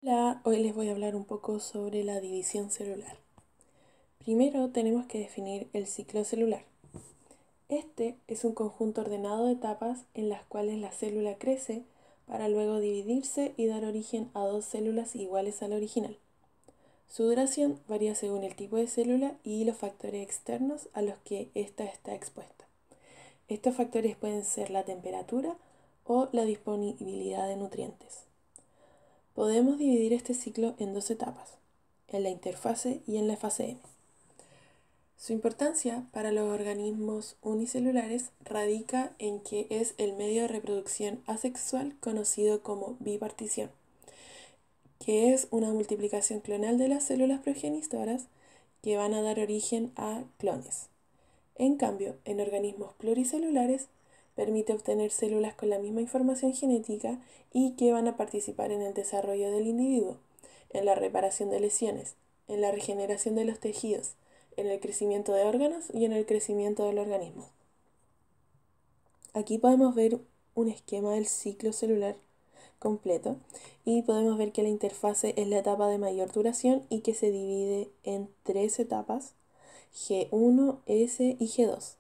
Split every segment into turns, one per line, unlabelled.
Hola, hoy les voy a hablar un poco sobre la división celular. Primero tenemos que definir el ciclo celular. Este es un conjunto ordenado de etapas en las cuales la célula crece para luego dividirse y dar origen a dos células iguales a la original. Su duración varía según el tipo de célula y los factores externos a los que ésta está expuesta. Estos factores pueden ser la temperatura o la disponibilidad de nutrientes. Podemos dividir este ciclo en dos etapas, en la interfase y en la fase M. Su importancia para los organismos unicelulares radica en que es el medio de reproducción asexual conocido como bipartición, que es una multiplicación clonal de las células progenitoras que van a dar origen a clones. En cambio, en organismos pluricelulares permite obtener células con la misma información genética y que van a participar en el desarrollo del individuo, en la reparación de lesiones, en la regeneración de los tejidos, en el crecimiento de órganos y en el crecimiento del organismo. Aquí podemos ver un esquema del ciclo celular completo y podemos ver que la interfase es la etapa de mayor duración y que se divide en tres etapas: G1, S y G2.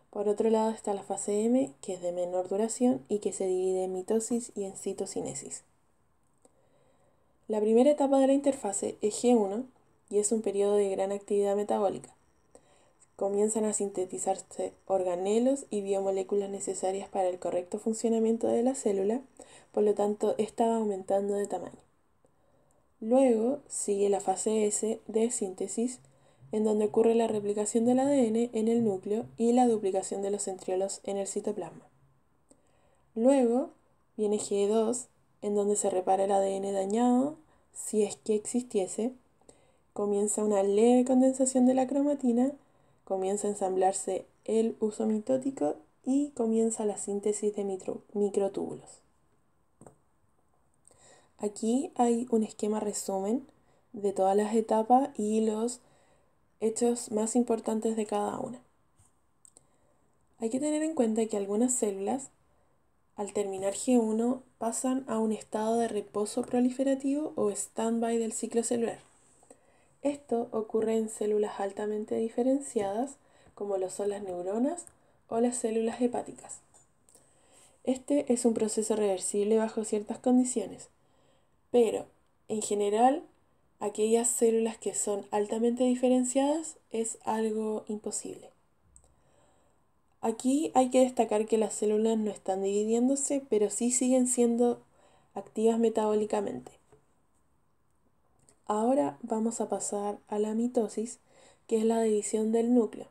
Por otro lado está la fase M, que es de menor duración y que se divide en mitosis y en citocinesis. La primera etapa de la interfase es G1 y es un periodo de gran actividad metabólica. Comienzan a sintetizarse organelos y biomoléculas necesarias para el correcto funcionamiento de la célula, por lo tanto, esta va aumentando de tamaño. Luego sigue la fase S de síntesis, en donde ocurre la replicación del ADN en el núcleo y la duplicación de los centriolos en el citoplasma. Luego viene G2, en donde se repara el ADN dañado, si es que existiese, comienza una leve condensación de la cromatina, comienza a ensamblarse el uso mitótico y comienza la síntesis de microtúbulos. Aquí hay un esquema resumen de todas las etapas y los hechos más importantes de cada una. Hay que tener en cuenta que algunas células, al terminar G1, pasan a un estado de reposo proliferativo o stand-by del ciclo celular. Esto ocurre en células altamente diferenciadas, como lo son las neuronas o las células hepáticas. Este es un proceso reversible bajo ciertas condiciones, pero en general, aquellas células que son altamente diferenciadas es algo imposible. Aquí hay que destacar que las células no están dividiéndose, pero sí siguen siendo activas metabólicamente. Ahora vamos a pasar a la mitosis, que es la división del núcleo.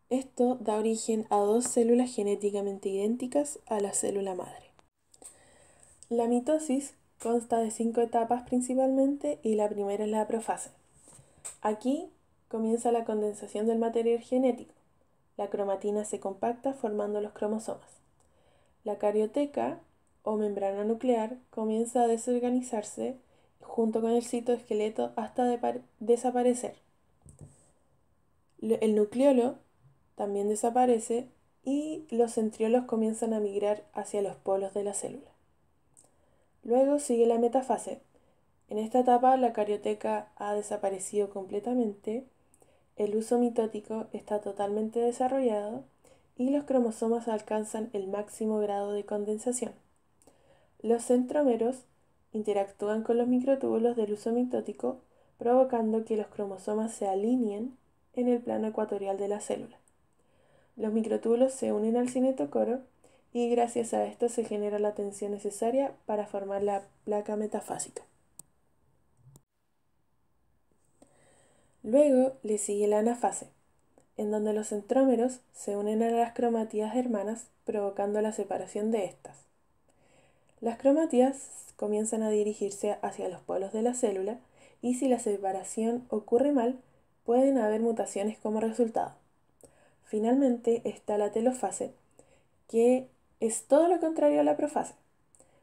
Esto da origen a dos células genéticamente idénticas a la célula madre. La mitosis consta de 5 etapas principalmente y la primera es la profase. Aquí comienza la condensación del material genético. La cromatina se compacta formando los cromosomas. La carioteca o membrana nuclear comienza a desorganizarse junto con el citoesqueleto hasta desaparecer. El nucleolo también desaparece y los centriolos comienzan a migrar hacia los polos de la célula. Luego sigue la metafase. En esta etapa la carioteca ha desaparecido completamente, el uso mitótico está totalmente desarrollado y los cromosomas alcanzan el máximo grado de condensación. Los centrómeros interactúan con los microtúbulos del uso mitótico, provocando que los cromosomas se alineen en el plano ecuatorial de la célula. Los microtúbulos se unen al cinetocoro y gracias a esto se genera la tensión necesaria para formar la placa metafásica. Luego le sigue la anafase, en donde los centrómeros se unen a las cromátidas hermanas, provocando la separación de estas. Las cromátidas comienzan a dirigirse hacia los polos de la célula y si la separación ocurre mal, pueden haber mutaciones como resultado. Finalmente está la telofase, que es todo lo contrario a la profase.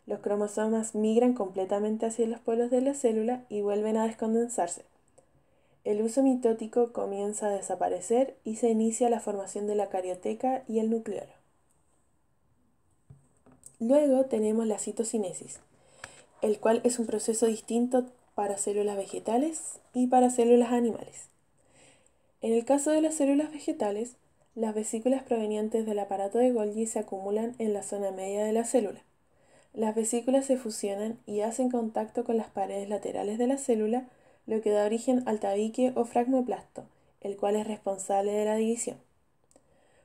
Los cromosomas migran completamente hacia los polos de la célula y vuelven a descondensarse. El uso mitótico comienza a desaparecer y se inicia la formación de la carioteca y el nucleolo. Luego tenemos la citocinesis, el cual es un proceso distinto para células vegetales y para células animales. En el caso de las células vegetales, las vesículas provenientes del aparato de Golgi se acumulan en la zona media de la célula. Las vesículas se fusionan y hacen contacto con las paredes laterales de la célula, lo que da origen al tabique o fragmoplasto, el cual es responsable de la división.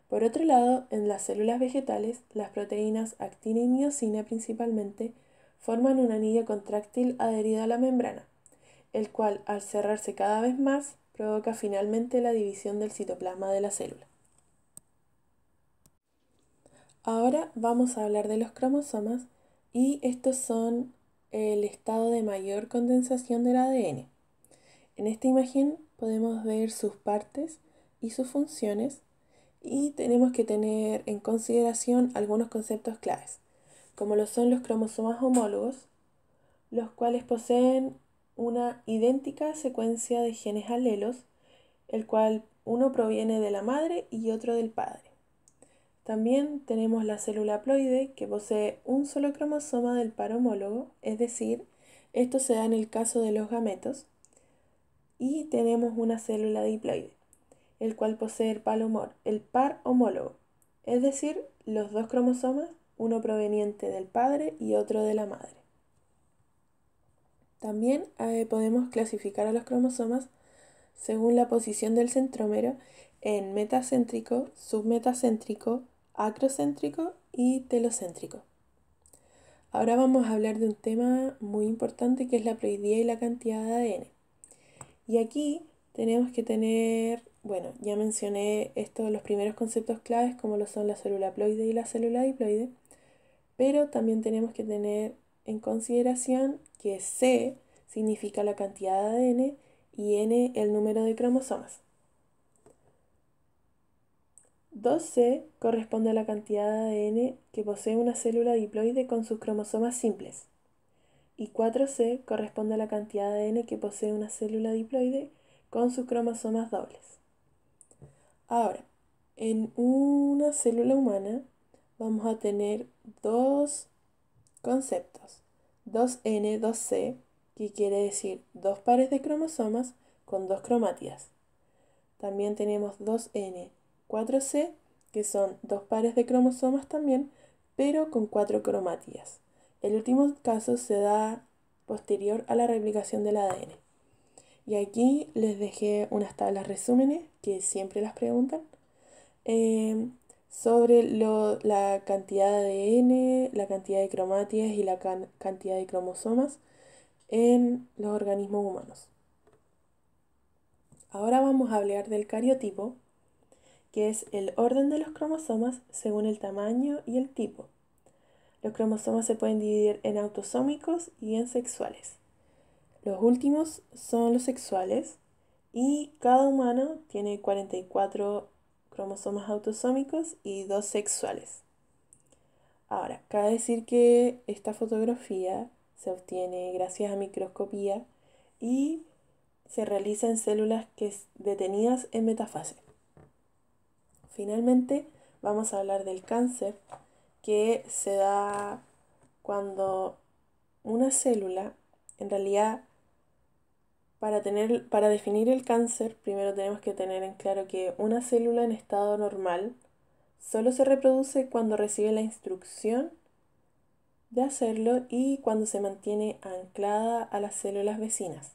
Por otro lado, en las células vegetales, las proteínas actina y miosina principalmente forman un anillo contráctil adherido a la membrana, el cual, al cerrarse cada vez más, provoca finalmente la división del citoplasma de la célula. Ahora vamos a hablar de los cromosomas y estos son el estado de mayor condensación del ADN. En esta imagen podemos ver sus partes y sus funciones y tenemos que tener en consideración algunos conceptos claves, como lo son los cromosomas homólogos, los cuales poseen una idéntica secuencia de genes alelos, el cual uno proviene de la madre y otro del padre. También tenemos la célula haploide, que posee un solo cromosoma del par homólogo, es decir, esto se da en el caso de los gametos. Y tenemos una célula diploide, el cual posee el par homólogo, es decir, los dos cromosomas, uno proveniente del padre y otro de la madre. También podemos clasificar a los cromosomas según la posición del centrómero en metacéntrico, submetacéntrico, acrocéntrico y telocéntrico. Ahora vamos a hablar de un tema muy importante que es la ploidía y la cantidad de ADN. Y aquí tenemos que tener, bueno, ya mencioné los primeros conceptos claves como lo son la célula haploide y la célula diploide, pero también tenemos que tener en consideración que C significa la cantidad de ADN y N el número de cromosomas. 2C corresponde a la cantidad de ADN que posee una célula diploide con sus cromosomas simples. Y 4C corresponde a la cantidad de ADN que posee una célula diploide con sus cromosomas dobles. Ahora, en una célula humana vamos a tener dos conceptos. 2N, 2C, que quiere decir dos pares de cromosomas con dos cromátidas. También tenemos 2N, 4C, que son dos pares de cromosomas también, pero con cuatro cromátidas. El último caso se da posterior a la replicación del ADN. Y aquí les dejé unas tablas resúmenes, que siempre las preguntan, sobre la cantidad de ADN, la cantidad de cromátidas y la cantidad de cromosomas en los organismos humanos. Ahora vamos a hablar del cariotipo, que es el orden de los cromosomas según el tamaño y el tipo. Los cromosomas se pueden dividir en autosómicos y en sexuales. Los últimos son los sexuales y cada humano tiene 44 cromosomas autosómicos y 2 sexuales. Ahora, cabe decir que esta fotografía se obtiene gracias a microscopía y se realiza en células detenidas en metafase. Finalmente, vamos a hablar del cáncer, que se da cuando una célula, en realidad, para definir el cáncer, primero tenemos que tener en claro que una célula en estado normal solo se reproduce cuando recibe la instrucción de hacerlo y cuando se mantiene anclada a las células vecinas.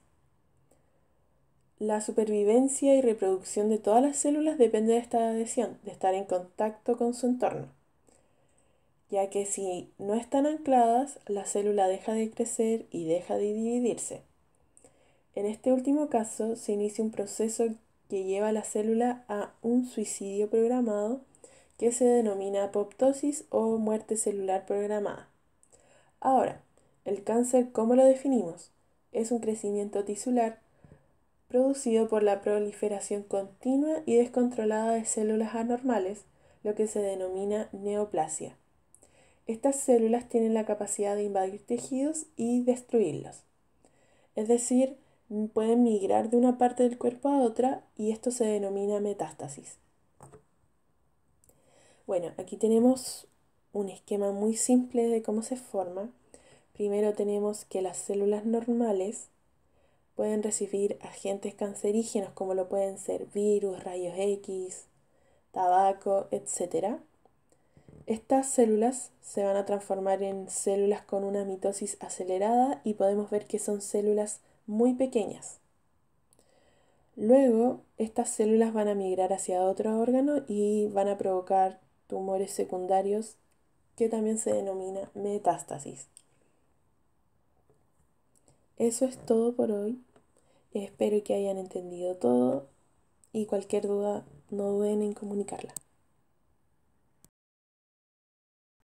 La supervivencia y reproducción de todas las células depende de esta adhesión, de estar en contacto con su entorno, ya que si no están ancladas, la célula deja de crecer y deja de dividirse. En este último caso, se inicia un proceso que lleva a la célula a un suicidio programado que se denomina apoptosis o muerte celular programada. Ahora, el cáncer, ¿cómo lo definimos? Es un crecimiento tisular producido por la proliferación continua y descontrolada de células anormales, lo que se denomina neoplasia. Estas células tienen la capacidad de invadir tejidos y destruirlos. Es decir, pueden migrar de una parte del cuerpo a otra y esto se denomina metástasis. Bueno, aquí tenemos un esquema muy simple de cómo se forma, Primero tenemos que las células normales pueden recibir agentes cancerígenos como lo pueden ser virus, rayos X, tabaco, etc. Estas células se van a transformar en células con una mitosis acelerada y podemos ver que son células muy pequeñas. Luego, estas células van a migrar hacia otro órgano y van a provocar tumores secundarios que también se denomina metástasis. Eso es todo por hoy. Espero que hayan entendido todo y cualquier duda no duden en comunicarla.